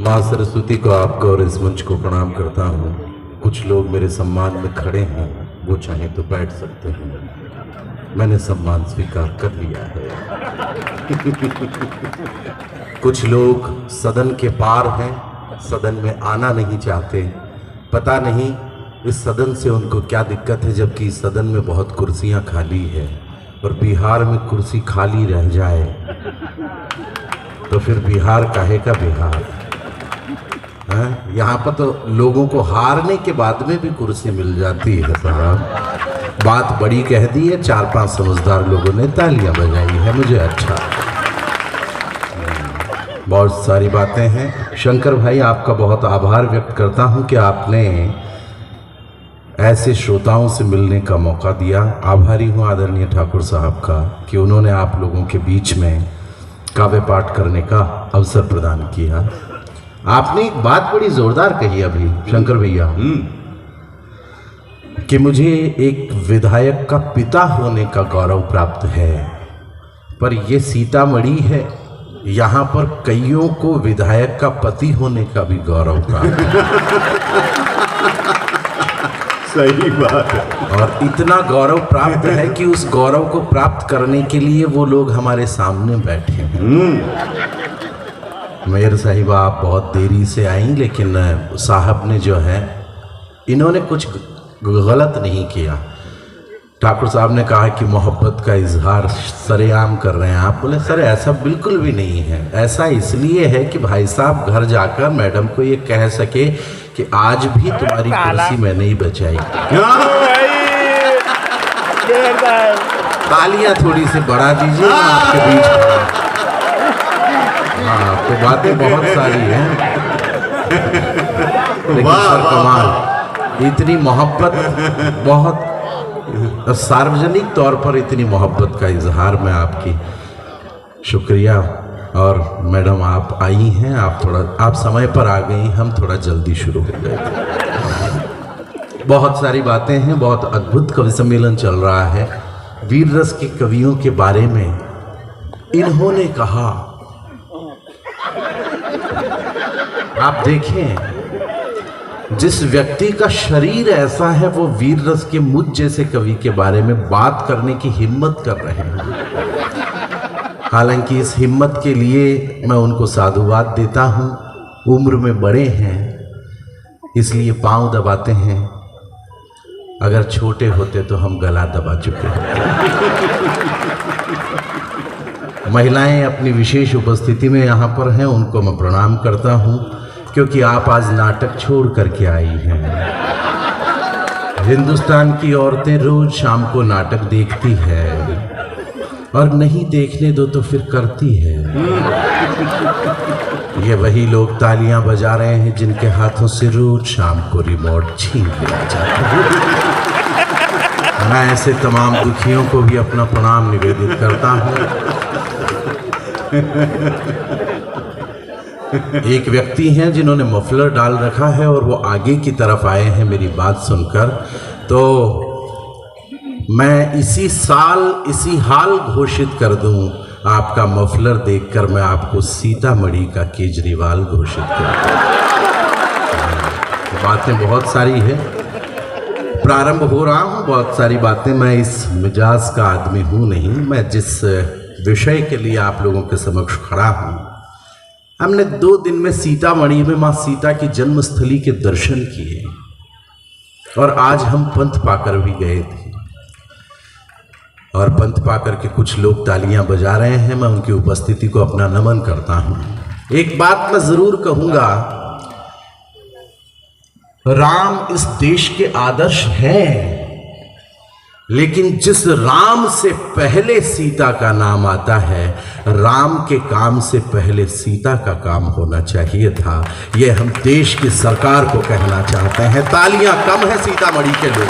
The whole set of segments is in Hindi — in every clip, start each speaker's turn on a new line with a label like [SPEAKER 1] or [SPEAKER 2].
[SPEAKER 1] माँ सरस्वती को आपको और इस मंच को प्रणाम करता हूँ। कुछ लोग मेरे सम्मान में खड़े हैं, वो चाहे तो बैठ सकते हैं, मैंने सम्मान स्वीकार कर लिया है। कुछ लोग सदन के पार हैं, सदन में आना नहीं चाहते, पता नहीं इस सदन से उनको क्या दिक्कत है, जबकि इस सदन में बहुत कुर्सियां खाली है। और बिहार में कुर्सी खाली रह जाए तो फिर बिहार काहे का बिहार है? यहाँ पर तो लोगों को हारने के बाद में भी कुर्सी मिल जाती है साहब। बात बड़ी कह दी है, 4-5 समझदार लोगों ने तालियां बजाई है, मुझे अच्छा। बहुत सारी बातें हैं। शंकर भाई, आपका बहुत आभार व्यक्त करता हूँ कि आपने ऐसे श्रोताओं से मिलने का मौका दिया। आभारी हूँ आदरणीय ठाकुर साहब का कि उन्होंने आप लोगों के बीच में काव्य पाठ करने का अवसर प्रदान किया। आपने एक बात बड़ी जोरदार कही अभी शंकर भैया, कि मुझे एक विधायक का पिता होने का गौरव प्राप्त है, पर ये सीतामढ़ी है, यहाँ पर कईयों को विधायक का पति होने का भी गौरव प्राप्त है।
[SPEAKER 2] सही बात है।
[SPEAKER 1] और इतना गौरव प्राप्त है कि उस गौरव को प्राप्त करने के लिए वो लोग हमारे सामने बैठे हैं। मेयर साहिबा, आप बहुत देरी से आई, लेकिन साहब ने जो है, इन्होंने कुछ गलत नहीं किया। ठाकुर साहब ने कहा कि मोहब्बत का इजहार सरेआम कर रहे हैं। आप बोले सर ऐसा बिल्कुल भी नहीं है। ऐसा इसलिए है कि भाई साहब घर जाकर मैडम को ये कह सके कि आज भी तुम्हारी कुर्सी मैं नहीं बचाई। तालियां थोड़ी सी बढ़ा दीजिए, मैं आपके बीच खड़ा। हाँ, तो बातें बहुत सारी हैं, लेकिन सर कमाल, इतनी मोहब्बत, बहुत सार्वजनिक तौर पर इतनी मोहब्बत का इजहार मैं आपकी शुक्रिया। और मैडम आप आई हैं, आप समय पर आ गई, हम थोड़ा जल्दी शुरू हो गए थे। बहुत सारी बातें हैं, बहुत अद्भुत कवि सम्मेलन चल रहा है। वीर रस के कवियों के बारे में इन्होंने कहा, आप देखें जिस व्यक्ति का शरीर ऐसा है वो वीर रस के मुझ जैसे कवि के बारे में बात करने की हिम्मत कर रहे हैं। हालांकि इस हिम्मत के लिए मैं उनको साधुवाद देता हूँ। उम्र में बड़े हैं इसलिए पांव दबाते हैं, अगर छोटे होते तो हम गला दबा चुके हैं। महिलाएं अपनी विशेष उपस्थिति में यहाँ पर हैं, उनको मैं प्रणाम करता हूँ, क्योंकि आप आज नाटक छोड़ करके आई हैं। हिंदुस्तान की औरतें रोज शाम को नाटक देखती है, और नहीं देखने दो तो फिर करती है। ये वही लोग तालियां बजा रहे हैं जिनके हाथों से रोज शाम को रिमोट छीन लिया जाता है। मैं ऐसे तमाम दुखियों को भी अपना प्रणाम निवेदित करता हूँ। एक व्यक्ति हैं जिन्होंने मफलर डाल रखा है और वो आगे की तरफ आए हैं मेरी बात सुनकर, तो मैं इसी साल इसी हाल घोषित कर दूं, आपका मफलर देखकर मैं आपको सीतामढ़ी का केजरीवाल घोषित कर दूं। बातें बहुत सारी है, प्रारंभ हो रहा हूँ, बहुत सारी बातें। मैं इस मिजाज का आदमी हूँ नहीं। मैं जिस विषय के लिए आप लोगों के समक्ष खड़ा हूँ, हमने 2 दिन में सीतामढ़ी में माँ सीता की जन्मस्थली के दर्शन किए, और आज हम पंथ पाकर भी गए थे, और पंथ पाकर के कुछ लोग तालियां बजा रहे हैं। मैं उनकी उपस्थिति को अपना नमन करता हूं। एक बात मैं जरूर कहूंगा, राम इस देश के आदर्श हैं, लेकिन जिस राम से पहले सीता का नाम आता है, राम के काम से पहले सीता का काम होना चाहिए था। यह हम देश की सरकार को कहना चाहते हैं। तालियां कम है सीतामढ़ी के लोग,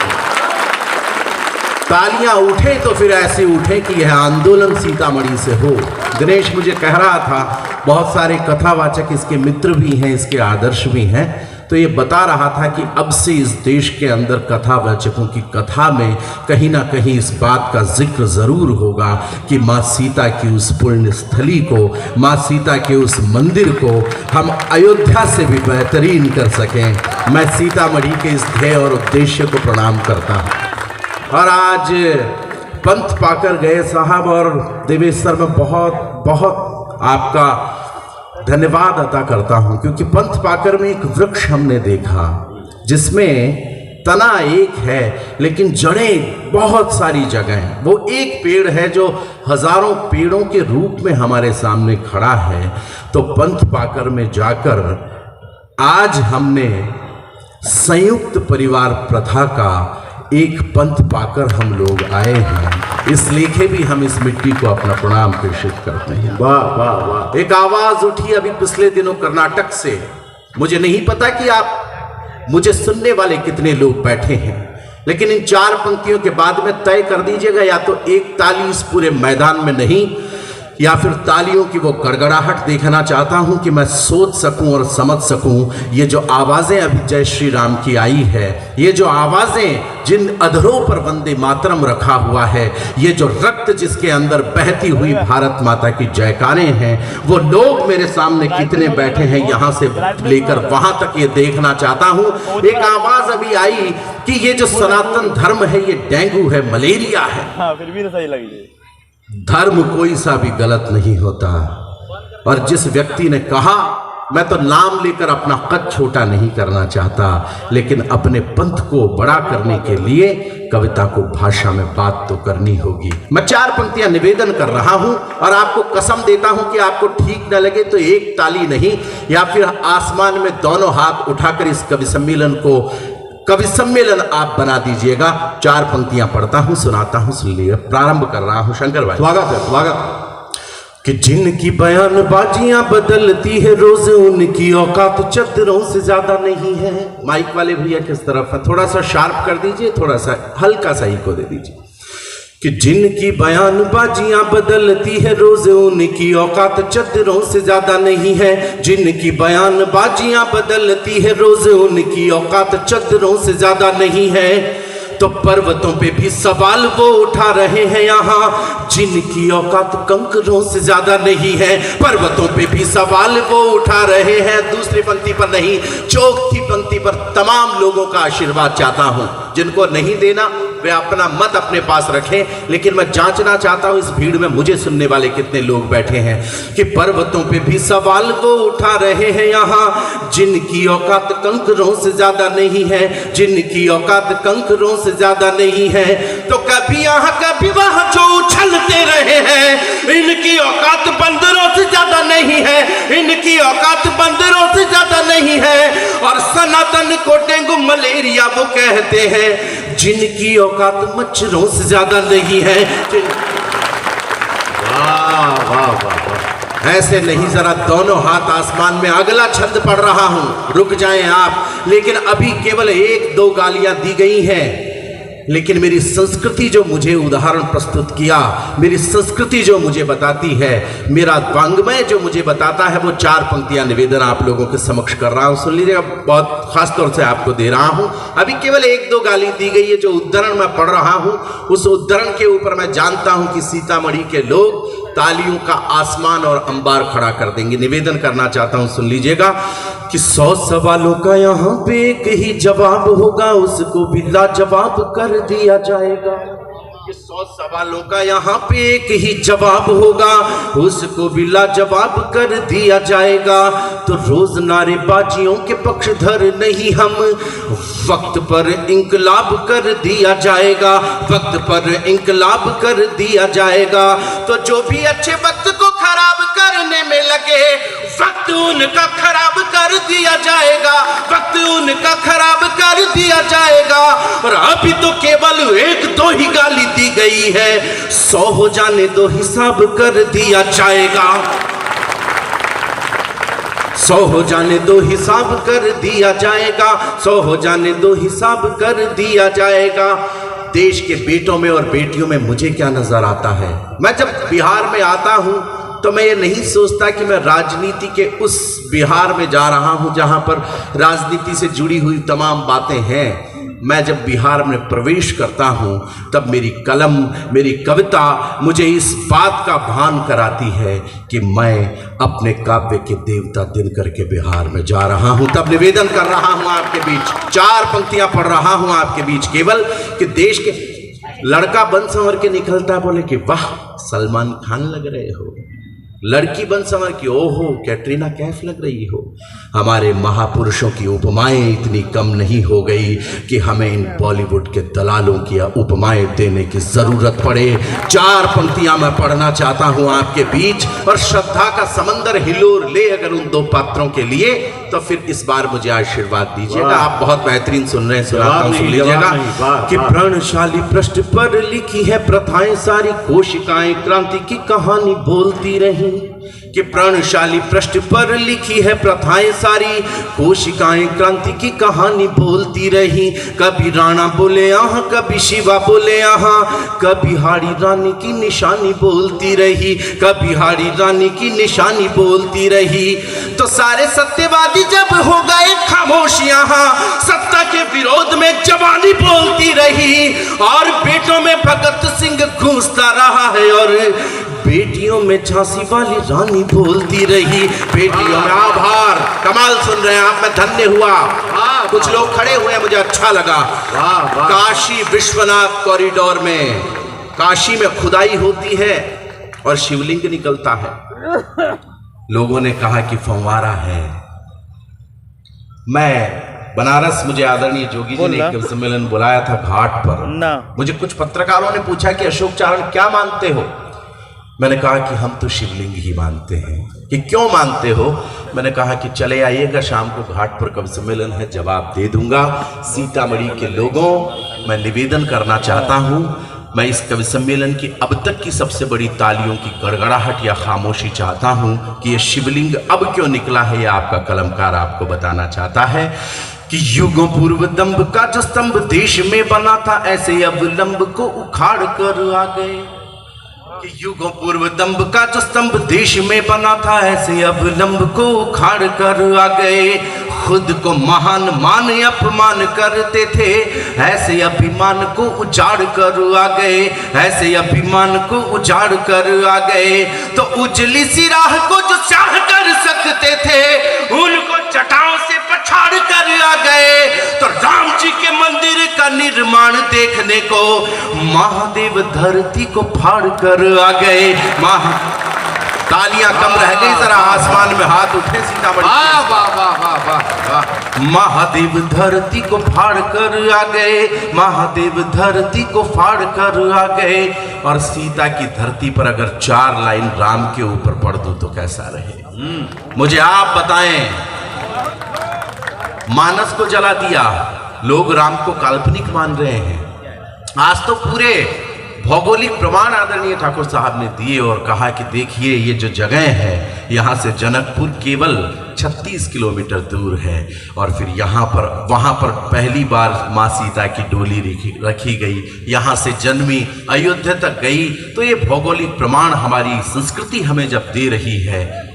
[SPEAKER 1] तालियां उठे तो फिर ऐसे उठे कि यह आंदोलन सीतामढ़ी से हो। दिनेश मुझे कह रहा था, बहुत सारे कथावाचक इसके मित्र भी हैं, इसके आदर्श भी हैं। तो ये बता रहा था कि अब से इस देश के अंदर कथावाचकों की कथा में कहीं ना कहीं इस बात का जिक्र ज़रूर होगा कि माँ सीता की उस पुण्य स्थली को, माँ सीता के उस मंदिर को हम अयोध्या से भी बेहतरीन कर सकें। मैं सीतामढ़ी के इस ध्येय और उद्देश्य को प्रणाम करता हूँ। और आज पंथ पाकर गए साहब, और देवेश सर में बहुत बहुत आपका धन्यवाद अदा करता हूं, क्योंकि पंथ पाकर में एक वृक्ष हमने देखा जिसमें तना एक है लेकिन जड़ें बहुत सारी जगह हैं। वो एक पेड़ है जो हजारों पेड़ों के रूप में हमारे सामने खड़ा है। तो पंथ पाकर में जाकर आज हमने संयुक्त परिवार प्रथा का एक पंथ पाकर हम लोग आए हैं। इस लेखे भी हम इस मिट्टी को अपना प्रणाम प्रेषित करते हैं। वाह वाह वाह। एक आवाज उठी अभी पिछले दिनों कर्नाटक से, मुझे नहीं पता कि आप मुझे सुनने वाले कितने लोग बैठे हैं, लेकिन इन 4 पंक्तियों के बाद में तय कर दीजिएगा, या तो एक ताली इस पूरे मैदान में नहीं, या फिर तालियों की वो गड़गड़ाहट देखना चाहता हूं कि मैं सोच सकूं और समझ सकूं। ये जो आवाजें अभी जय श्री राम की आई है, ये जो आवाजें जिन अधरों पर वंदे मातरम रखा हुआ है, ये जो रक्त जिसके अंदर बहती हुई भारत माता की जयकारें हैं, वो लोग मेरे सामने कितने बैठे हैं, यहां से लेकर वहां तक ये देखना चाहता हूं। एक आवाज अभी आई कि ये जो सनातन धर्म है ये डेंगू है, मलेरिया है।
[SPEAKER 2] हाँ, फिर भी तो सही लगी।
[SPEAKER 1] धर्म कोई सा भी गलत नहीं होता। और जिस व्यक्ति ने कहा, मैं तो नाम लेकर अपना कद छोटा नहीं करना चाहता, लेकिन अपने पंथ को बड़ा करने के लिए कविता को भाषा में बात तो करनी होगी। मैं 4 पंक्तियां निवेदन कर रहा हूं और आपको कसम देता हूं कि आपको ठीक न लगे तो एक ताली नहीं, या फिर आसमान में दोनों हाथ उठाकर इस कवि सम्मेलन आप बना दीजिएगा। 4 पंक्तियां पढ़ता हूं, सुनाता हूं, सुन लीजिए। प्रारंभ कर रहा हूं। शंकर भाई
[SPEAKER 3] स्वागत है, स्वागत।
[SPEAKER 1] कि जिनकी बयानबाजियां बदलती है रोज, उनकी औकात चतरों से ज्यादा नहीं है। माइक वाले भैया किस तरफ है, थोड़ा सा शार्प कर दीजिए, थोड़ा सा हल्का सा इको दे दीजिए। कि जिनकी बयानबाजियां बदलती है रोज, उनकी औकात चतरों से ज्यादा नहीं है। जिनकी बयानबाजियां बदलती है रोज, उनकी औकात चतरों से ज्यादा नहीं है। तो पर्वतों पे भी सवाल वो उठा रहे हैं यहाँ, जिनकी औकात कंकरों से ज्यादा नहीं है। पर्वतों पे भी सवाल वो उठा रहे हैं। दूसरी पंक्ति पर नहीं, चौथी पंक्ति पर तमाम लोगों का आशीर्वाद चाहता हूं। जिनको नहीं देना वे अपना मत अपने पास रखें, लेकिन मैं जांचना चाहता हूं इस भीड़ में मुझे सुनने वाले कितने लोग बैठे हैं। कि पर्वतों पे भी सवाल वो उठा रहे हैं यहाँ, जिनकी औकात कंकरों से ज्यादा नहीं है। जिनकी औकात कंकरों से ज्यादा नहीं है। तो कभी यहाँ कभी वहां जो उछलते रहे हैं, इनकी औकात बंदरों से ज्यादा नहीं है। इनकी औकात बंदरों से ज्यादा नहीं है। और सनातन को डेंगू मलेरिया वो कहते हैं, जिनकी औकात मच्छरों से ज्यादा नहीं है। वाह वाह वाह। ऐसे नहीं, जरा दोनों हाथ आसमान में। अगला छंद पढ़ रहा हूं, रुक जाएं आप। लेकिन अभी केवल 1-2 गालियां दी गई हैं, लेकिन मेरी संस्कृति जो मुझे उदाहरण प्रस्तुत किया, मेरी संस्कृति जो मुझे बताती है, मेरा वांग्मय जो मुझे बताता है, वो 4 पंक्तियां निवेदन आप लोगों के समक्ष कर रहा हूं। सुन लीजिएगा, बहुत खास तौर से आपको दे रहा हूं। अभी केवल 1-2 गाली दी गई है। जो उद्धरण मैं पढ़ रहा हूं, उस उद्धरण के ऊपर मैं जानता हूं कि सीतामढ़ी के लोग तालियों का आसमान और अंबार खड़ा कर देंगे। निवेदन करना चाहता हूं, सुन लीजिएगा। कि 100 सवालों का यहाँ पे एक ही जवाब होगा, उसको भी लाजवाब कर दिया जाएगा। कि 100 सवालों का यहाँ पे एक ही जवाब होगा, उसको भी लाजवाब कर दिया जाएगा। तो रोज नारेबाजियों के पक्षधर नहीं हम, वक्त पर इंकलाब कर दिया जाएगा। वक्त पर इंकलाब कर दिया जाएगा। तो जो भी अच्छे वक्त को खराब करने में लगे, वक्त उनका खराब कर दिया जाएगा। वक्त उनका खराब कर दिया जाएगा। और अभी तो केवल 1-2 ही गाली दी गई है, 100 हो जाने दो हिसाब कर दिया जाएगा। 100 हो जाने दो हिसाब कर दिया जाएगा। 100 हो जाने दो हिसाब कर दिया जाएगा। देश के बेटों में और बेटियों में मुझे क्या नजर आता है, मैं जब बिहार में आता हूं तो मैं ये नहीं सोचता कि मैं राजनीति के उस बिहार में जा रहा हूं जहां पर राजनीति से जुड़ी हुई तमाम बातें हैं। मैं जब बिहार में प्रवेश करता हूं तब मेरी कलम, मेरी कविता मुझे इस बात का भान कराती है कि मैं अपने काव्य के देवता दिनकर के बिहार में जा रहा हूं। तब निवेदन कर रहा हूं आपके बीच, 4 पंक्तियां पढ़ रहा हूं आपके बीच केवल कि देश के लड़का बन संवर के निकलता बोले कि वाह सलमान खान लग रहे हो, लड़की बन संवर की ओहो कैटरीना कैफ लग रही हो। हमारे महापुरुषों की उपमाएं इतनी कम नहीं हो गई कि हमें इन बॉलीवुड के दलालों की उपमाएं देने की जरूरत पड़े। 4 पंक्तियां मैं पढ़ना चाहता हूं आपके बीच और श्रद्धा का समंदर हिलोर ले अगर उन 2 पात्रों के लिए तो फिर इस बार मुझे आशीर्वाद दीजिएगा। आप बहुत बेहतरीन सुन रहे हैं, सुन लीजिएगा कि प्रणशाली पृष्ठ पर लिखी है प्रथाएं सारी, कोशिकाएं क्रांति की कहानी बोलती रही। कि प्रणशाली पृष्ठ पर लिखी है प्रथाएं सारी, कोशिकाएं क्रांति की कहानी बोलती रही। कभी राणा बोले यहाँ, कभी शिवा बोले यहाँ, कभी हाड़ी रानी की निशानी बोलती रही, कभी हाड़ी रानी की निशानी बोलती रही। तो सारे सत्यवादी जब हो गए खामोश यहाँ, सत्ता के विरोध में जवानी बोलती रही। और बेटों में भगत सिंह घूसता रहा है और बेटियों में झांसी वाली रानी बोलती रही। बेटियों में आभार, कमाल सुन रहे हैं आप, मैं धन्य हुआ। कुछ लोग खड़े हुए हैं, मुझे अच्छा लगा। काशी विश्वनाथ कॉरिडोर में, काशी में खुदाई होती है और शिवलिंग निकलता है। लोगों ने कहा कि फंवारा है। मैं बनारस, मुझे आदरणीय जोगी जी ने एक सम्मेलन बुलाया था घाट पर। मुझे कुछ पत्रकारों ने पूछा कि अशोक चारण क्या मानते हो। मैंने कहा कि हम तो शिवलिंग ही मानते हैं। कि क्यों मानते हो? मैंने कहा कि चले आइएगा शाम को घाट पर कवि सम्मेलन है, जवाब दे दूंगा। सीतामढ़ी के लोगों, मैं निवेदन करना चाहता हूं, मैं इस कवि सम्मेलन की अब तक की सबसे बड़ी तालियों की गड़गड़ाहट या खामोशी चाहता हूं कि यह शिवलिंग अब क्यों निकला है, यह आपका कलमकार आपको बताना चाहता है। कि युगों पूर्व दंभ का जो स्तंभ देश में बना था, ऐसे अवलंब को उखाड़ कर आ गए। कि युगों पूर्व दंभ का जो स्तंभ देश में बना था, ऐसे अवलंब को उखाड़ कर आ गए। खुद को महान मान अपमान करते थे, ऐसे अभिमान को उजाड़ कर आ गए, ऐसे अभिमान को उजाड़ कर आ गए। तो उजली सी राह को जो चाह कर सकते थे, उनको चटाओं से पछाड़ कर आ गए। तो राम जी के मंदिर का निर्माण देखने को महादेव धरती को फाड़ कर आ गए। तालियां कम रह गई, जरा आसमान में हाथ उठे सीतामढ़ी। वाह वाह वाह वाह वाह। महादेव धरती को फाड़ कर आ गए, महादेव धरती को फाड़ कर आ गए। और सीता की धरती पर अगर 4 लाइन राम के ऊपर पढ़ दूं तो कैसा रहे? मुझे आप बताएं। मानस को जला दिया, लोग राम को काल्पनिक मान रहे हैं। आज तो पूरे भौगोलिक प्रमाण आदरणीय ठाकुर साहब ने दिए और कहा कि देखिए ये जो जगह है, यहाँ से जनकपुर केवल 36 किलोमीटर दूर है। और फिर यहाँ पर, वहाँ पर पहली बार माँ सीता की डोली रखी गई, यहाँ से जन्मी, अयोध्या तक गई। तो ये भौगोलिक प्रमाण हमारी संस्कृति हमें जब दे रही है,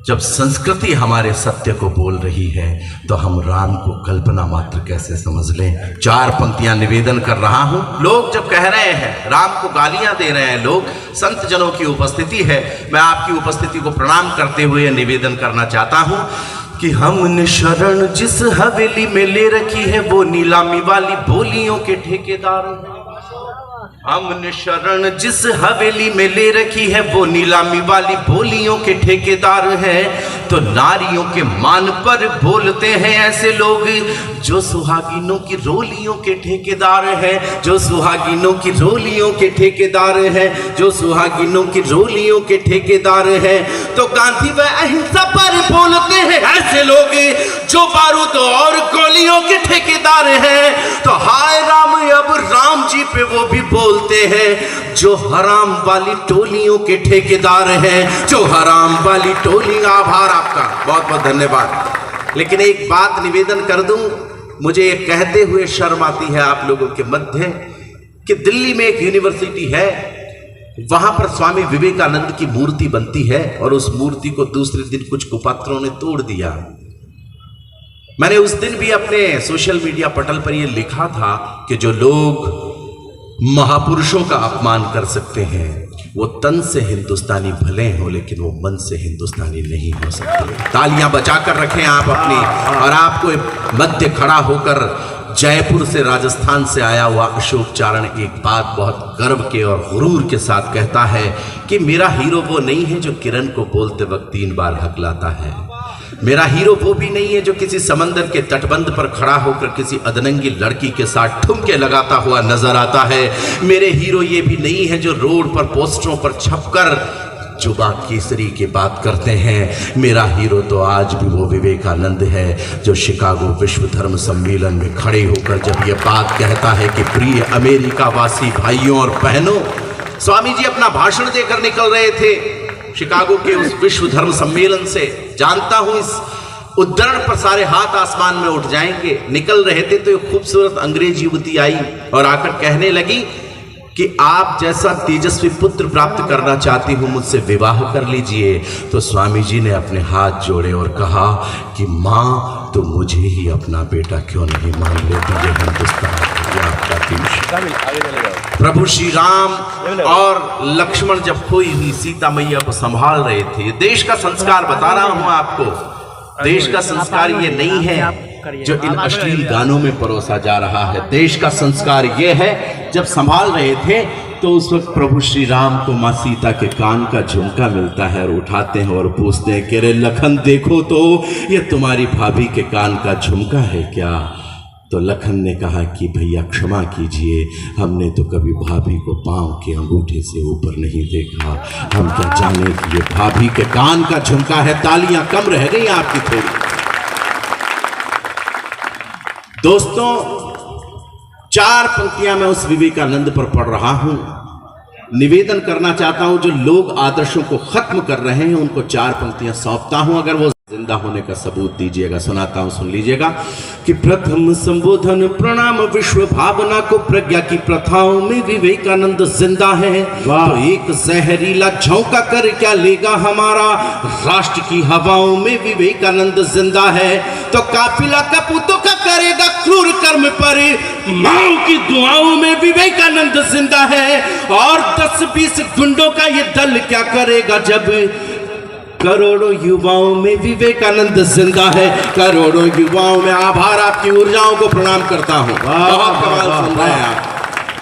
[SPEAKER 1] जब संस्कृति हमारे सत्य को बोल रही है, तो हम राम को कल्पना मात्र कैसे समझ लें। 4 पंक्तियां निवेदन कर रहा हूं। लोग जब कह रहे हैं, राम को गालियां दे रहे हैं लोग, संत जनों की उपस्थिति है, मैं आपकी उपस्थिति को प्रणाम करते हुए निवेदन करना चाहता हूं कि हमने शरण जिस हवेली में ले रखी है, वो नीलामी वाली बोलियों के ठेकेदार हैं। हमने शरण जिस हवेली में ले रखी है, वो नीलामी वाली बोलियों के ठेकेदार हैं। तो नारियों के मान पर बोलते हैं ऐसे लोग, जो सुहागिनों की रोलियों के ठेकेदार हैं, जो सुहागिनों की रोलियों के ठेकेदार हैं, जो सुहागिनों की रोलियों के ठेकेदार हैं। तो गांधी व अहिंसा पर बोलते हैं ऐसे लोग, जो बारूद और गोलियों के ठेकेदार हैं। तो हाय राम, अब राम जी पे वो भी बोलते हैं, जो हराम वाली टोलियों के ठेकेदार हैं, जो हराम वाली टोली। आभार आपका, बहुत बहुत धन्यवाद। लेकिन एक बात निवेदन कर दूं, मुझे ये कहते हुए शर्म आती है आप लोगों के मध्य कि दिल्ली में एक यूनिवर्सिटी है, वहां पर स्वामी विवेकानंद की मूर्ति बनती है और उस मूर्ति को दूसरे दिन कुछ कुपत्रों ने तोड़ दिया। मैंने उस दिन भी अपने सोशल मीडिया पटल पर यह लिखा था कि जो लोग महापुरुषों का अपमान कर सकते हैं वो तन से हिंदुस्तानी भले हो लेकिन वो मन से हिंदुस्तानी नहीं हो सकते। तालियां बचाकर रखें आप अपनी। और आपको मध्य खड़ा होकर जयपुर से, राजस्थान से आया हुआ अशोक चारण एक बात बहुत गर्व के और गुरूर के साथ कहता है कि मेरा हीरो वो नहीं है जो किरण को बोलते वक्त 3 बार हकलाता है। मेरा हीरो वो भी नहीं है जो किसी समंदर के तटबंध पर खड़ा होकर किसी अदनंगी लड़की के साथ ठुमके लगाता हुआ नजर आता है। मेरे हीरो ये भी नहीं है जो रोड पर पोस्टरों पर छपकर जुबा केसरी की बात करते हैं। मेरा हीरो तो आज भी वो विवेकानंद है जो शिकागो विश्व धर्म सम्मेलन में खड़े होकर जब ये बात कहता है कि प्रिय अमेरिका वासी भाइयों और बहनों, स्वामी जी अपना भाषण देकर निकल रहे थे शिकागो के उस विश्व धर्म सम्मेलन से। जानता हूं इस उद्धरण पर सारे हाथ आसमान में उठ जाएंगे। निकल रहे थे तो एक खूबसूरत अंग्रेज युवती आई और आकर कहने लगी कि आप जैसा तेजस्वी पुत्र प्राप्त करना चाहती हूं, मुझसे विवाह कर लीजिए। तो स्वामी जी ने अपने हाथ जोड़े और कहा कि मां तो मुझे ही अपना बेटा क्यों नहीं मान लेती। ये हिंदुस्तान, ये आपका देश। प्रभु श्री राम और लक्ष्मण जब खोई हुई सीता मैया को संभाल रहे थे। देश का संस्कार बता रहा हूं आपको। देश का संस्कार ये नहीं है जो इन अश्लील गानों में परोसा जा रहा है। देश का संस्कार ये है, जब संभाल रहे थे तो उस वक्त प्रभु श्री राम को माँ सीता के कान का झुमका मिलता है और उठाते हैं और पूछते हैं कि रे लखन देखो तो ये तुम्हारी भाभी के कान का झुमका है क्या? तो लखन ने कहा कि भैया क्षमा कीजिए, हमने तो कभी भाभी को पांव के अंगूठे से ऊपर नहीं देखा, हम क्या जाने कि ये भाभी के कान का झुमका है। तालियां कम रह गई आपकी थोड़ी। दोस्तों, 4 पंक्तियां मैं उस विवेकानंद पर पढ़ रहा हूं। निवेदन करना चाहता हूं जो लोग आदर्शों को खत्म कर रहे हैं उनको 4 पंक्तियां सौंपता हूं, अगर वो जिंदा होने का सबूत दीजिएगा। सुनाता हूं, सुन लीजिएगा कि प्रथम संबोधन प्रणाम विश्व भावना को प्रज्ञा की प्रथाओं में विवेकानंद जिंदा है। तो एक जहरीला झोंका कर क्या लेगा हमारा, राष्ट्र की हवाओं में विवेकानंद जिंदा है। तो काफिला कपूतों का करेगा क्रूर कर्म पर, माओ की दुआओं में विवेकानंद जिंदा है। और 10-20 गुंडों का ये दल क्या करेगा जब करोड़ों युवाओं में विवेकानंद जिंदा है। करोड़ों युवाओं में आभार, आपकी ऊर्जाओं को प्रणाम करता हूं। बहुत कमाल सुन रहे हैं आप।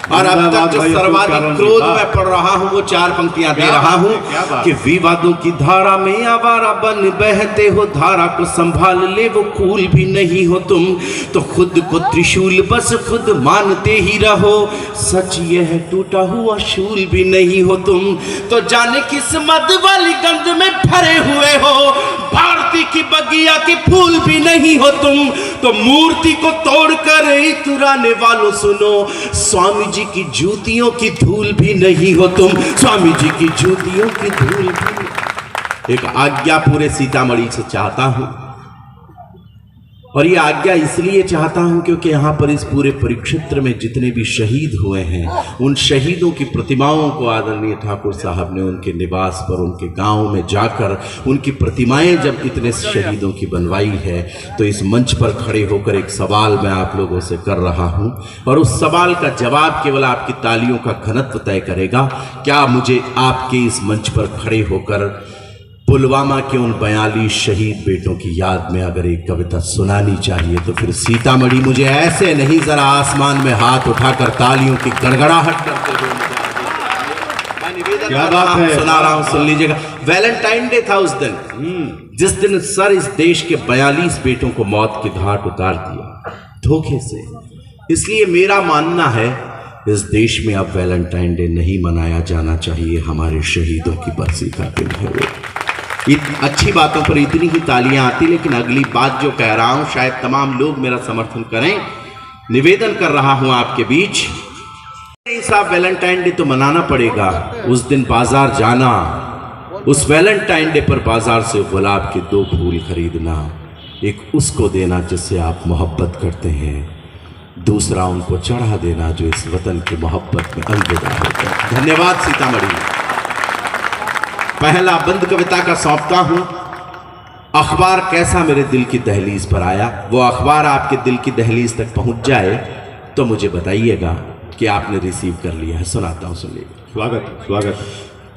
[SPEAKER 1] और अब तक जो सर्वाधिक क्रोध में पढ़ रहा हूं वो 4 पंक्तियां दे रहा हूं कि विवादों की धारा में आवारा बन बहते हो, धारा को संभाल ले वो कूल भी नहीं हो तुम। तो खुद को त्रिशूल बस खुद मानते ही रहो, सच यह टूटा हुआ शूल भी नहीं हो तुम। तो जाने किस मद वाली गंध में भरे हुए हो, भारती की बगिया के फूल भी नहीं हो तुम। तो मूर्ति को तोड़कर इतराने वालों सुनो, स्वामी जी की जूतियों की धूल भी नहीं हो तुम। स्वामी जी की जूतियों की धूल भी। एक आज्ञा पूरे सीतामढ़ी से चाहता हूं, और ये आज्ञा इसलिए चाहता हूं क्योंकि यहाँ पर इस पूरे परिक्षेत्र में जितने भी शहीद हुए हैं उन शहीदों की प्रतिमाओं को आदरणीय ठाकुर साहब ने उनके निवास पर, उनके गांव में जाकर उनकी प्रतिमाएं जब इतने शहीदों की बनवाई है, तो इस मंच पर खड़े होकर एक सवाल मैं आप लोगों से कर रहा हूं और उस सवाल का जवाब केवल आपकी तालियों का घनत्व तय करेगा। क्या मुझे आपके इस मंच पर खड़े होकर पुलवामा के उन 42 शहीद बेटों की याद में अगर एक कविता सुनानी चाहिए तो फिर सीतामढ़ी मुझे ऐसे नहीं, जरा आसमान में हाथ उठाकर तालियों की गड़गड़ाहट करते हुए मैं निवेदन कर रहा हूं, सुना रहा हूं, सुन लीजिएगा। वैलेंटाइन डे था उस दिन, जिस दिन सर इस देश के 42 बेटों को मौत के घाट उतार दिया धोखे से। इसलिए मेरा मानना है इस देश में अब वैलेंटाइन डे नहीं मनाया जाना चाहिए, हमारे शहीदों की बरसी का दिन है वो। अच्छी बातों पर इतनी ही तालियां आती, लेकिन अगली बात जो कह रहा हूं शायद तमाम लोग मेरा समर्थन करें। निवेदन कर रहा हूं आपके बीच, साहब वैलेंटाइन डे तो मनाना पड़ेगा। उस दिन बाजार जाना, उस वैलेंटाइन डे पर बाजार से गुलाब के 2 फूल खरीदना, एक उसको देना जिससे आप मोहब्बत करते हैं, दूसरा उनको चढ़ा देना जो इस वतन की मोहब्बत में अलविदा होते हैं। धन्यवाद सीतामढ़ी। पहला बंद कविता का सौंपता हूं। अखबार कैसा मेरे दिल की दहलीज पर आया। वो अखबार आपके दिल की दहलीज तक पहुंच जाए तो मुझे बताइएगा कि आपने रिसीव कर लिया है। सुनाता हूं, सुनिए।
[SPEAKER 2] स्वागत स्वागत।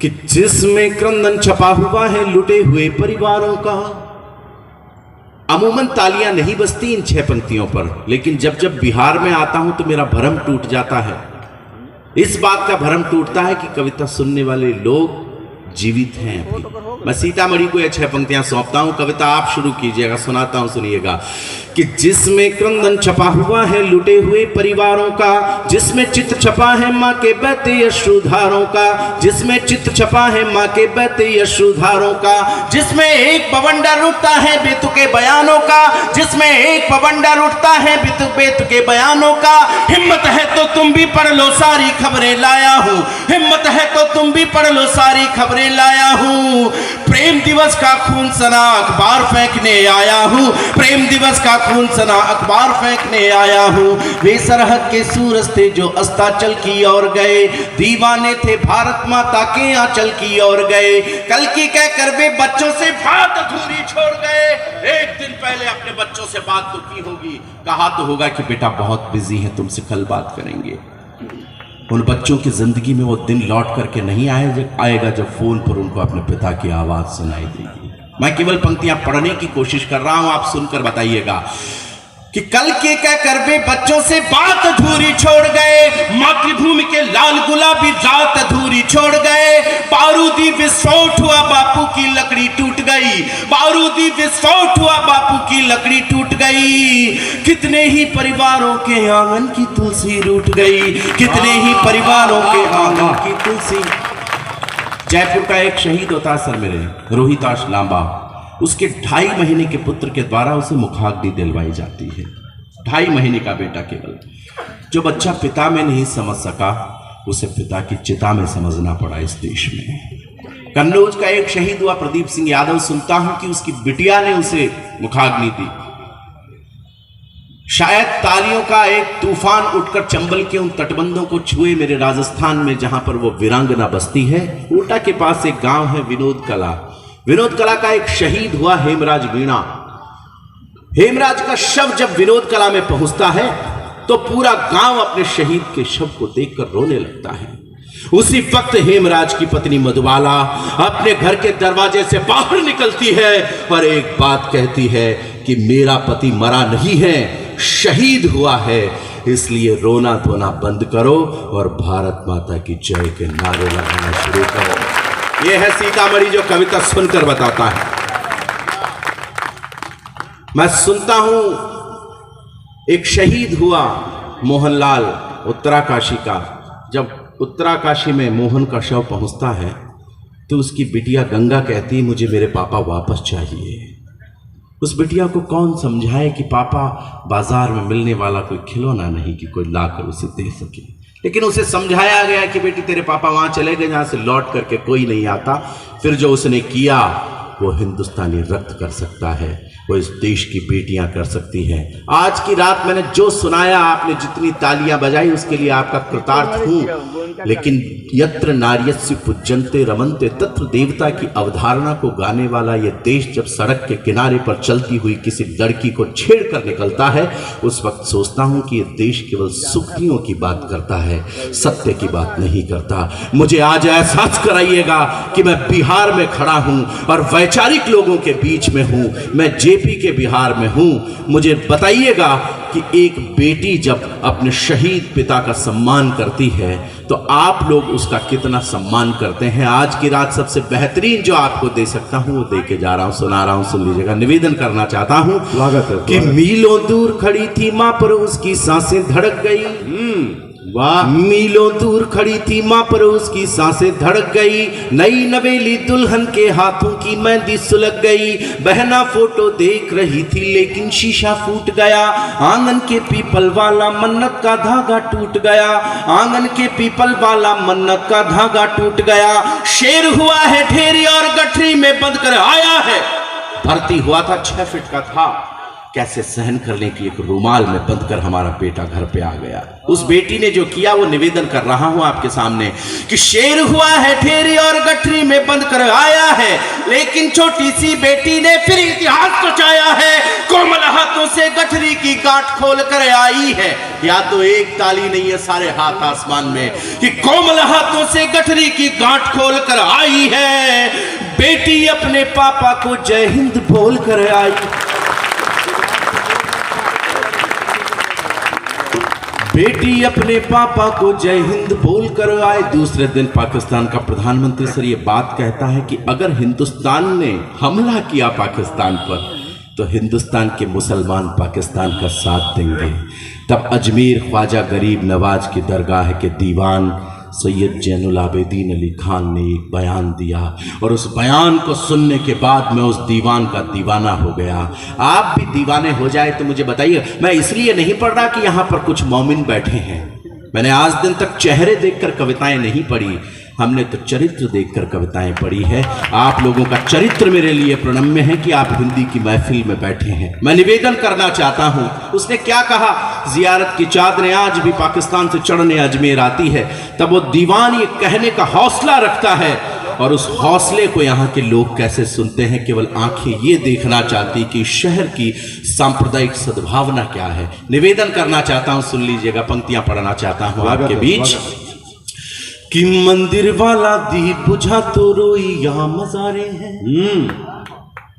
[SPEAKER 1] कि जिसमें क्रंदन छपा हुआ है लुटे हुए परिवारों का। अमूमन तालियां नहीं बजती इन 6 पंक्तियों पर, लेकिन जब जब बिहार में आता हूं तो मेरा भरम टूट जाता है। इस बात का भरम टूटता है कि कविता सुनने वाले लोग जीवित हैं अभी। मैं सीतामढ़ी को ये 6 पंक्तियां सौंपता हूं। कविता आप शुरू कीजिएगा, सुनाता हूं, सुनिएगा। कि जिसमें क्रंदन छपा हुआ है लुटे हुए परिवारों का, जिसमें चित्र छपा है माँ के बहते अश्रुधारों का, जिसमें चित्र छपा है माँ के बहते अश्रुधारों का, जिसमें एक बवंडर उठता है बेतुके बयानों का, जिसमें एक बवंडर उठता है बेतुके बयानों का। हिम्मत है तो तुम भी पढ़ लो सारी खबरें लाया हूँ, हिम्मत है तो तुम भी पढ़ लो सारी खबरें लाया हूँ। प्रेम दिवस का खून सना अखबार फेंकने आया हूँ, प्रेम दिवस का खून सना अखबार फेंकने आया हूँ। वे सरहद के सूरज थे जो अस्ताचल की ओर गए, दीवाने थे भारत माता के आंचल की ओर गए। कल की कहकर वे बच्चों से बात अधूरी छोड़ गए। एक दिन पहले अपने बच्चों से बात तो की होगी, कहा तो होगा कि बेटा बहुत बिजी है, तुमसे कल बात करेंगे। उन बच्चों की जिंदगी में वो दिन लौट करके नहीं आएगा जब फोन पर उनको अपने पिता की आवाज सुनाई देगी। मैं केवल पंक्तियां पढ़ने की कोशिश कर रहा हूं, आप सुनकर बताइएगा। कि कल के कहकर वे बच्चों से बात अधूरी छोड़ गए, मातृभूमि के लाल गुलाबी रात अधूरी छोड़ गए। बारूदी विस्फोट हुआ बापू की लकड़ी टूट गई, बारूदी विस्फोट हुआ बापू की लकड़ी टूट गई। कितने ही परिवारों के आंगन की तुलसी रूठ गई, कितने ही परिवारों के आंगन की तुलसी। जयपुर का एक शहीद होता है सर मेरे, रोहिताश लांबा। उसके 2.5 महीने के पुत्र के द्वारा उसे मुखाग्नि दिलवाई जाती है। 2.5 महीने का बेटा केवल। जो बच्चा पिता में नहीं समझ सका उसे पिता की चिता में समझना पड़ा इस देश में। कन्नौज का एक शहीद हुआ प्रदीप सिंह यादव। सुनता हूं कि उसकी बिटिया ने उसे मुखाग्नि दी। शायद तालियों का एक तूफान उठकर चंबल के उन तटबंधों को छुए मेरे राजस्थान में, जहां पर वो वीरांगना बसती है। कोटा के पास एक गांव है विनोद कला। विनोद कला का एक शहीद हुआ हेमराज वीणा। हेमराज का शव जब विनोद कला में पहुंचता है तो पूरा गांव अपने शहीद के शव को देखकर रोने लगता है। उसी वक्त हेमराज की पत्नी मधुबाला अपने घर के दरवाजे से बाहर निकलती है और एक बात कहती है कि मेरा पति मरा नहीं है, शहीद हुआ है, इसलिए रोना धोना बंद करो और भारत माता की जय के नारे लगाना शुरू करो। यह है सीतामढ़ी जो कविता सुनकर बताता है। मैं सुनता हूं एक शहीद हुआ मोहनलाल उत्तराकाशी का। जब उत्तराकाशी में मोहन का शव पहुंचता है तो उसकी बिटिया गंगा कहती है मुझे मेरे पापा वापस चाहिए। उस बिटिया को कौन समझाए कि पापा बाजार में मिलने वाला कोई खिलौना नहीं कि कोई लाकर उसे दे सके। लेकिन उसे समझाया गया कि बेटी तेरे पापा वहां चले गए जहां से लौट करके कोई नहीं आता। फिर जो उसने किया वो हिंदुस्तानी रक्त कर सकता है, वो इस देश की बेटियां कर सकती हैं। आज की रात मैंने जो सुनाया, आपने जितनी तालियां बजाई उसके लिए आपका कृतार्थ हूं। लेकिन यत्र नार्यस्य पूज्यन्ते रमन्ते तत्र देवता की अवधारणा को गाने वाला यह देश जब सड़क के किनारे पर चलती हुई किसी लड़की को छेड़ कर निकलता है, उस वक्त सोचता हूं कि यह देश केवल सुखियों की बात करता है, सत्य की बात नहीं करता। मुझे आज एहसास कराइएगा कि मैं बिहार में खड़ा हूं और वैचारिक लोगों के बीच में हूं। मैं जेपी के बिहार में हूं। मुझे बताइएगा कि एक बेटी जब अपने शहीद पिता का सम्मान करती है तो आप लोग उसका कितना सम्मान करते हैं। आज की रात सबसे बेहतरीन जो आपको दे सकता हूं वो दे के जा रहा हूं, सुना रहा हूं, सुन लीजिएगा। निवेदन करना चाहता हूं कि मीलों दूर खड़ी थी मां पर उसकी सांसें धड़क गई। वाह। मीलों दूर खड़ी थी मां पर उसकी सांसें धड़क गई। नई नवेली दुल्हन के हाथों की मेहंदी सुलग गई। बहना फोटो देख रही थी लेकिन शीशा फूट गया। आंगन के पीपल वाला मन्नत का धागा टूट गया। आंगन के पीपल वाला मन्नत का धागा टूट गया। शेर हुआ है ढेरी और गठरी में बंद कर आया है। भर्ती हुआ था 6 फीट का था। कैसे सहन करने की एक रुमाल में बंधकर हमारा बेटा घर पे आ गया। उस बेटी ने जो किया वो निवेदन कर रहा हूं आपके सामने कि शेर हुआ है ठेरी और गठरी में बंद कर आया है, लेकिन छोटी सी बेटी ने फिर इतिहास रचाया है। कोमल हाथों से गठरी की गांठ खोल कर आई है। या तो एक ताली नहीं है, सारे हाथ आसमान में कि कोमल हाथों से गठरी की गांठ खोल कर आई है। बेटी अपने पापा को जय हिंद बोल कर आई। बेटी अपने पापा को जय हिंद बोल कर आए। दूसरे दिन पाकिस्तान का प्रधानमंत्री सर ये बात कहता है कि अगर हिंदुस्तान ने हमला किया पाकिस्तान पर तो हिंदुस्तान के मुसलमान पाकिस्तान का साथ देंगे। तब अजमेर ख्वाजा गरीब नवाज की दरगाह के दीवान सैयद जैनुल आबिदीन अली खान ने एक बयान दिया और उस बयान को सुनने के बाद मैं उस दीवान का दीवाना हो गया। आप भी दीवाने हो जाए तो मुझे बताइए। मैं इसलिए नहीं पढ़ रहा कि यहाँ पर कुछ मौमिन बैठे हैं। मैंने आज दिन तक चेहरे देखकर कविताएं नहीं पढ़ी, हमने तो चरित्र देखकर कविताएं पढ़ी है। आप लोगों का चरित्र मेरे लिए प्रणम्य है कि आप हिंदी की महफिल में बैठे हैं। मैं निवेदन करना चाहता हूं, उसने क्या कहा, जियारत की चादरें आज भी पाकिस्तान से चढ़ने अजमेर आती है। तब वो दीवान ये कहने का हौसला रखता है और उस हौसले को यहाँ के लोग कैसे सुनते हैं। केवल आंखें ये देखना चाहती कि शहर की सांप्रदायिक सद्भावना क्या है। निवेदन करना चाहता हूं, सुन लीजिएगा, पंक्तियां पढ़ना चाहता हूं आपके बीच कि मंदिर वाला दीप बुझा तो रोई यहाँ मज़ारे हैं।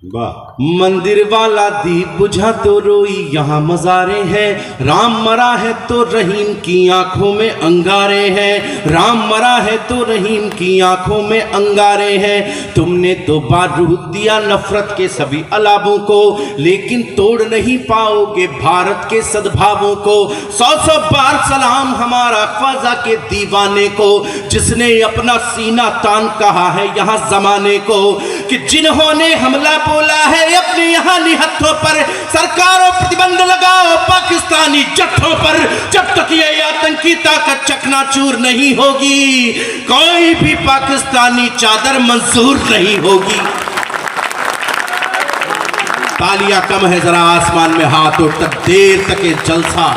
[SPEAKER 1] मंदिर वाला दीप बुझा तो रोई यहाँ मज़ारे हैं। राम मरा है तो रहीम की आंखों में अंगारे हैं। राम मरा है तो रहीम की आंखों में अंगारे हैं। तुमने तो बारूद दिया नफरत के सभी अलाबों को, लेकिन तोड़ नहीं पाओगे भारत के सद्भावों को। 100 बार सलाम हमारा ख्वाजा के दीवाने को, जिसने अपना सीना तान कहा है यहाँ जमाने को कि जिन्होंने हमला बोला है अपने यहाँ निहत्थों पर, सरकारों प्रतिबंध लगाओ पाकिस्तानी जत्थों पर। जब तक ये आतंकी ताकत चकनाचूर नहीं होगी, कोई भी पाकिस्तानी चादर मंजूर नहीं होगी। तालियां कम है, जरा आसमान में हाथ उठ तक देर तक ये जलसा,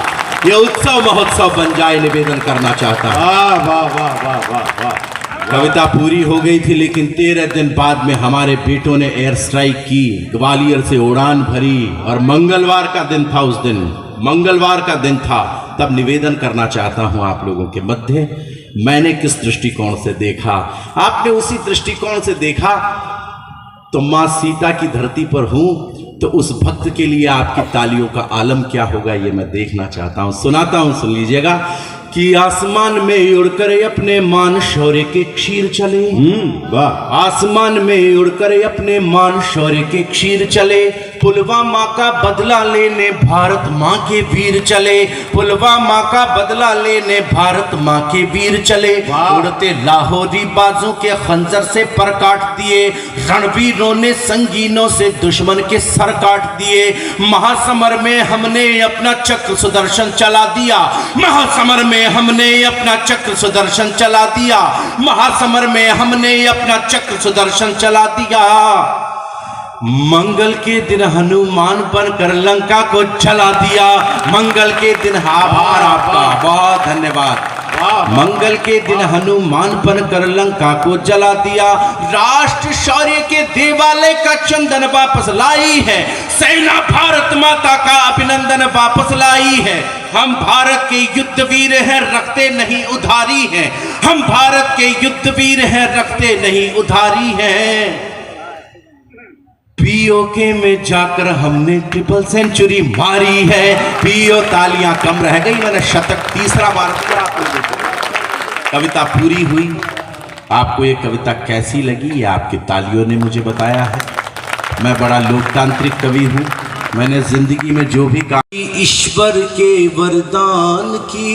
[SPEAKER 1] ये उत्सव महोत्सव बन जाए। निवेदन करना चाहता हूं। वाह वाह वाह वाह वाह वाह। कविता पूरी हो गई थी, लेकिन 13 दिन बाद में हमारे बेटों ने एयर स्ट्राइक की, ग्वालियर से उड़ान भरी और मंगलवार का दिन था। उस दिन मंगलवार का दिन था। तब निवेदन करना चाहता हूं आप लोगों के मध्य, मैंने किस दृष्टिकोण से देखा, आपने उसी दृष्टिकोण से देखा। तो मां सीता की धरती पर हूं तो उस भक्त के लिए आपकी तालियों का आलम क्या होगा ये मैं देखना चाहता हूं। सुनाता हूं, सुन लीजिएगा कि आसमान में उड़कर अपने मान शौर्य के क्षीर चले। वाह। आसमान में उड़कर अपने मान शौर्य के क्षीर चले। पुलवामा का बदला लेने भारत माँ के वीर चले। पुलवामा का बदला लेने भारत माँ के वीर चले। उड़ते लाहौरी बाजों के खंजर से पर काट दिए, रणवीरों ने संगीनों से दुश्मन के सर काट दिए। महासमर में हमने अपना चक्र सुदर्शन चला दिया। महासमर में हमने अपना चक्र सुदर्शन चला दिया। महासमर में हमने अपना चक्र सुदर्शन चला दिया। मंगल के दिन हनुमान बनकर लंका को जला दिया। मंगल के दिन, आभार आपका, बहुत धन्यवाद। मंगल के दिन हनुमान बनकर लंका को जला दिया। राष्ट्र शौर्य के देवालय का चंदन वापस लाई है। सेना भारत माता का अभिनंदन वापस लाई है। हम भारत के युद्धवीर हैं, रखते नहीं उधारी हैं। हम भारत के युद्धवीर हैं, रखते नहीं उधारी हैं। पीओके में जाकर हमने ट्रिपल सेंचुरी मारी है। पीओ, तालियां कम रह गई, मैंने शतक तीसरा बार दिया आपको। कविता पूरी हुई। आपको ये कविता कैसी लगी ये आपकी तालियों ने मुझे बताया है। मैं बड़ा लोकतांत्रिक कवि हूँ। मैंने जिंदगी में जो भी काम, ईश्वर के वरदान की।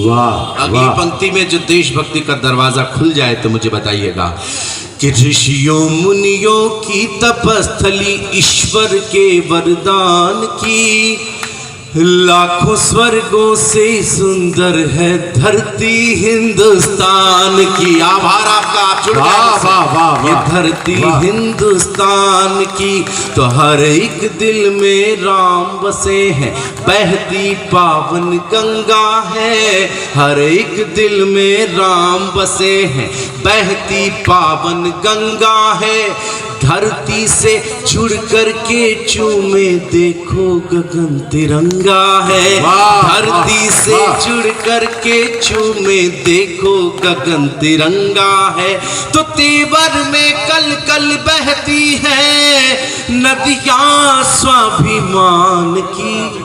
[SPEAKER 1] वाह। अगली पंक्ति में जो देशभक्ति का दरवाजा खुल जाए तो मुझे बताइएगा कि ऋषियों मुनियों की तपस्थली ईश्वर के वरदान की। लाखों स्वर्गों से सुंदर है धरती हिंदुस्तान की। आभार आपका, आप जुड़ गए। ये धरती हिंदुस्तान की, तो हर एक दिल में राम बसे हैं। बहती पावन गंगा है, हर एक दिल में राम बसे हैं। बहती पावन गंगा है, धरती से जुड़ कर के चूमे देखो गगन तिरंगा है। धरती से जुड़ कर के चूमे देखो गगन तिरंगा है। तो तेवर में कल कल बहती है नदियां स्वाभिमान की।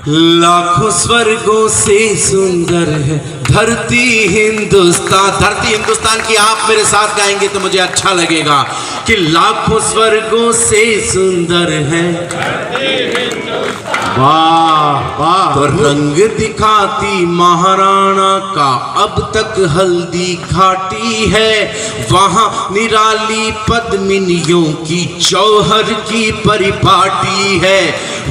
[SPEAKER 1] लाखों स्वर्गों से सुंदर है धरती हिंदुस्तान। धरती हिंदुस्तान की आप मेरे साथ गाएंगे तो मुझे अच्छा लगेगा कि लाखों स्वर्गों से सुंदर है वाह वाह। तो रंग दिखाती महाराणा का अब तक हल्दी घाटी है। वहां निराली पद्मिनियों की जौहर की परिपाटी है।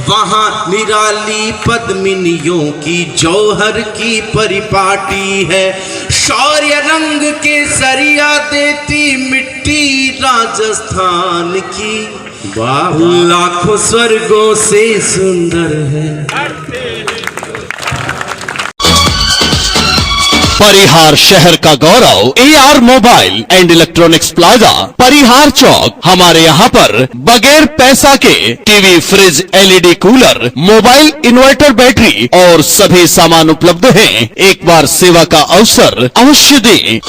[SPEAKER 1] वहां निराली पद्मिनियों की जौहर की परिपाटी है। शौर्य रंग के सरिया देती मिट्टी राजस्थान की। लाखों स्वर्गों से सुंदर है।
[SPEAKER 2] परिहार शहर का गौरव AR mobile and electronics plaza Parihar चौक। हमारे यहाँ पर बगैर पैसा के TV, fridge, LED cooler, mobile, inverter, battery और सभी सामान उपलब्ध हैं। एक बार सेवा का अवसर अवश्य दें।